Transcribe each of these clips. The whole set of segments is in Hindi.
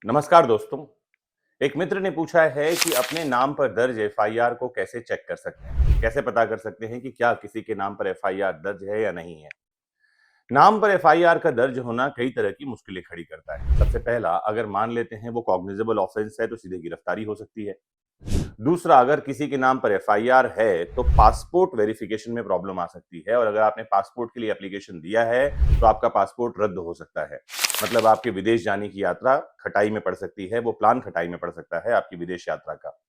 नमस्कार दोस्तों। एक मित्र ने पूछा है कि अपने नाम पर दर्ज एफआईआर को कैसे चेक कर सकते हैं? कैसे पता कर सकते हैं कि क्या किसी के नाम पर एफआईआर दर्ज है या नहीं है? नाम पर एफआईआर का दर्ज होना कई तरह की मुश्किलें खड़ी करता है। सबसे पहला, अगर मान लेते हैं वो कॉग्निजेबल ऑफेंस है तो सीधे गिरफ्तारी हो सकती है। दूसरा, अगर किसी के नाम पर एफआईआर है तो पासपोर्ट वेरिफिकेशन में प्रॉब्लम आ सकती है और अगर आपने पासपोर्ट के लिए एप्लीकेशन दिया है तो आपका पासपोर्ट रद्द हो सकता है। मतलब आपके विदेश जाने की यात्रा खटाई में पड़ सकती है, वो प्लान खटाई में पड़ सकता है आपकी विदेश यात्रा का।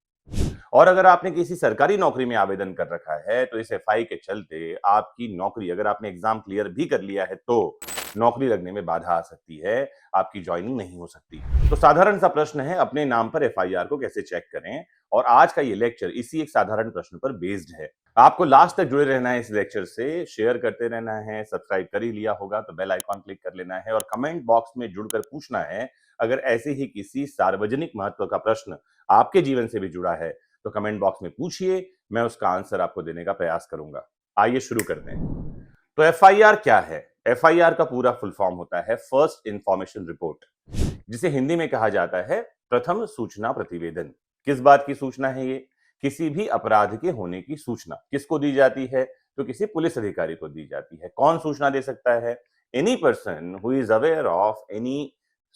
और अगर आपने किसी सरकारी नौकरी में आवेदन कर रखा है तो इस एफआई के चलते आपकी नौकरी, अगर आपने एग्जाम क्लियर भी कर लिया है तो नौकरी लगने में बाधा आ सकती है, आपकी ज्वाइनिंग नहीं हो सकती। तो साधारण सा प्रश्न है, अपने नाम पर एफआईआर को कैसे चेक करें? और आज का ये लेक्चर इसी एक साधारण प्रश्न पर बेस्ड है। आपको लास्ट तक जुड़े रहना है इस लेक्चर से, शेयर करते रहना है, सब्सक्राइब कर ही लिया होगा तो बेल आइकॉन क्लिक कर लेना है और कमेंट बॉक्स में जुड़कर पूछना है। अगर ऐसे ही किसी सार्वजनिक महत्व का प्रश्न आपके जीवन से भी जुड़ा है तो कमेंट बॉक्स में पूछिए, मैं उसका आंसर आपको देने का प्रयास करूंगा। आइए शुरू करते हैं। तो एफआईआर क्या है? एफआईआर का पूरा फुल फॉर्म होता है फर्स्ट इंफॉर्मेशन रिपोर्ट, जिसे हिंदी में कहा जाता है प्रथम सूचना प्रतिवेदन। किस बात की सूचना है ये? किसी भी अपराध के होने की सूचना। किसको दी जाती है? तो किसी पुलिस अधिकारी को दी जाती है। कौन सूचना दे सकता है? Any person who is aware of any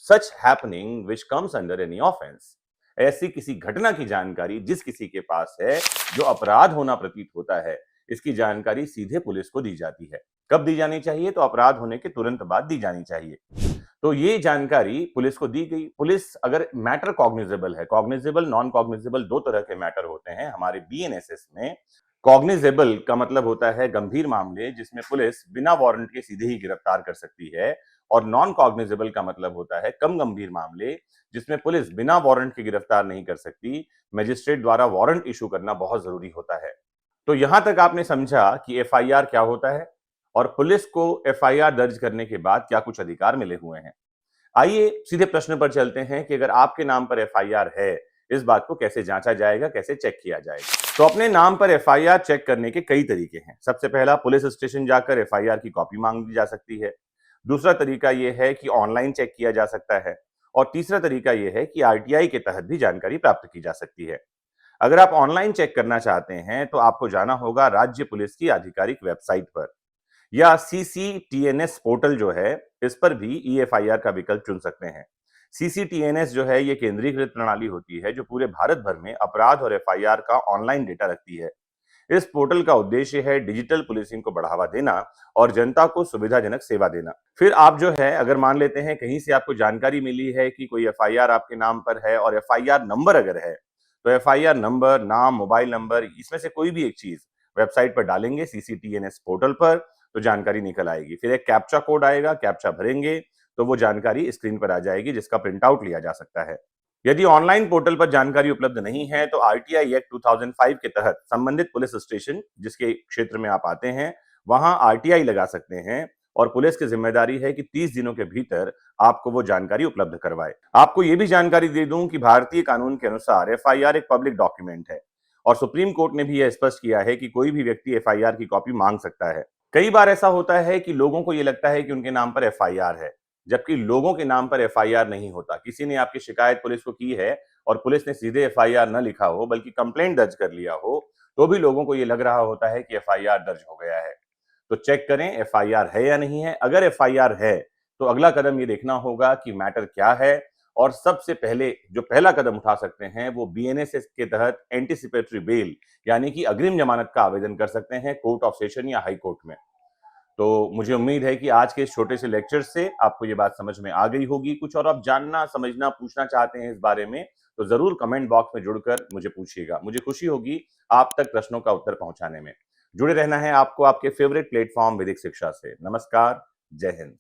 such happening which comes under any offence. ऐसी किसी घटना की जानकारी जिस किसी के पास है, जो अपराध होना प्रतीत होता है, इसकी जानकारी सीधे पुलिस को दी जाती है। कब दी जानी चाहिए? तो अपराध होने के तुरंत बाद दी जानी चाहिए। तो ये जानकारी पुलिस को दी गई। पुलिस अगर मैटर कॉग्निजेबल है, कॉग्निजेबल नॉन कॉग्निजेबल दो तरह के मैटर होते हैं हमारे बीएनएसएस में। कॉग्निजेबल का मतलब होता है गंभीर मामले जिसमें पुलिस बिना वारंट के सीधे ही गिरफ्तार कर सकती है, और नॉन कॉग्निजेबल का मतलब होता है कम गंभीर मामले जिसमें पुलिस बिना वारंट के गिरफ्तार नहीं कर सकती, मजिस्ट्रेट द्वारा वारंट इशू करना बहुत जरूरी होता है। तो यहां तक आपने समझा कि एफआईआर क्या होता है और पुलिस को एफआईआर दर्ज करने के बाद क्या कुछ अधिकार मिले हुए हैं। आइए सीधे प्रश्न पर चलते हैं कि अगर आपके नाम पर एफआईआर है, इस बात को कैसे जांचा जाएगा, कैसे चेक किया जाएगा। तो अपने नाम पर एफआईआर चेक करने के कई तरीके हैं। सबसे पहला, पुलिस स्टेशन जाकर एफआईआर की कॉपी मांग ली जा सकती है। दूसरा तरीका यह है कि ऑनलाइन चेक किया जा सकता है। और तीसरा तरीका यह है कि आरटीआई के तहत भी जानकारी प्राप्त की जा सकती है। अगर आप ऑनलाइन चेक करना चाहते हैं तो आपको जाना होगा राज्य पुलिस की आधिकारिक वेबसाइट पर, या सीसीटीएनएस पोर्टल जो है, इस पर भी ईएफआईआर का विकल्प चुन सकते हैं। सीसीटीएनएस जो है, ये केंद्रीकृत प्रणाली होती है जो पूरे भारत भर में अपराध और एफआईआर का ऑनलाइन डेटा रखती है। इस पोर्टल का उद्देश्य है डिजिटल पुलिसिंग को बढ़ावा देना और जनता को सुविधाजनक सेवा देना। फिर आप जो है, अगर मान लेते हैं कहीं से आपको जानकारी मिली है कि कोई एफआईआर आपके नाम पर है और एफआईआर नंबर अगर है, तो एफआईआर नंबर, नाम, मोबाइल नंबर, इसमें से कोई भी एक चीज वेबसाइट पर डालेंगे सीसीटीएनएस पोर्टल पर तो जानकारी निकल आएगी। फिर एक कैप्चा कोड आएगा, कैप्चा भरेंगे तो वो जानकारी स्क्रीन पर आ जाएगी जिसका प्रिंट आउट लिया जा सकता है। यदि ऑनलाइन पोर्टल पर जानकारी उपलब्ध नहीं है तो आरटीआई एक्ट 2005 के तहत संबंधित पुलिस स्टेशन जिसके क्षेत्र में आप आते हैं, वहां आरटीआई लगा सकते हैं और पुलिस की जिम्मेदारी है कि 30 दिनों के भीतर आपको वो जानकारी उपलब्ध करवाए। आपको ये भी जानकारी दे दूं कि भारतीय कानून के अनुसार एफआईआर एक पब्लिक डॉक्यूमेंट है और सुप्रीम कोर्ट ने भी यह स्पष्ट किया है कि कोई भी व्यक्ति एफआईआर की कॉपी मांग सकता है। कई बार ऐसा होता है कि लोगों को ये लगता है कि उनके नाम पर एफआईआर है, जबकि लोगों के नाम पर एफआईआर नहीं होता। किसी ने आपकी शिकायत पुलिस को की है और पुलिस ने सीधे एफआईआर न लिखा हो बल्कि कंप्लेंट दर्ज कर लिया हो, तो भी लोगों को ये लग रहा होता है कि एफआईआर दर्ज हो गया है। तो चेक करें एफआईआर है या नहीं है। अगर एफआईआर है तो अगला कदम ये देखना होगा कि मैटर क्या है, और सबसे पहले जो पहला कदम उठा सकते हैं वो बीएनएसएस के तहत एंटीसिपेटरी बेल यानी कि अग्रिम जमानत का आवेदन कर सकते हैं कोर्ट ऑफ सेशन या हाई कोर्ट में। तो मुझे उम्मीद है कि आज के इस छोटे से लेक्चर से आपको ये बात समझ में आ गई होगी। कुछ और आप जानना, समझना, पूछना चाहते हैं इस बारे में तो जरूर कमेंट बॉक्स में जुड़कर मुझे पूछिएगा। मुझे खुशी होगी आप तक प्रश्नों का उत्तर पहुंचाने में। जुड़े रहना है आपको आपके फेवरेट प्लेटफॉर्म विधिक शिक्षा से। नमस्कार, जय हिंद।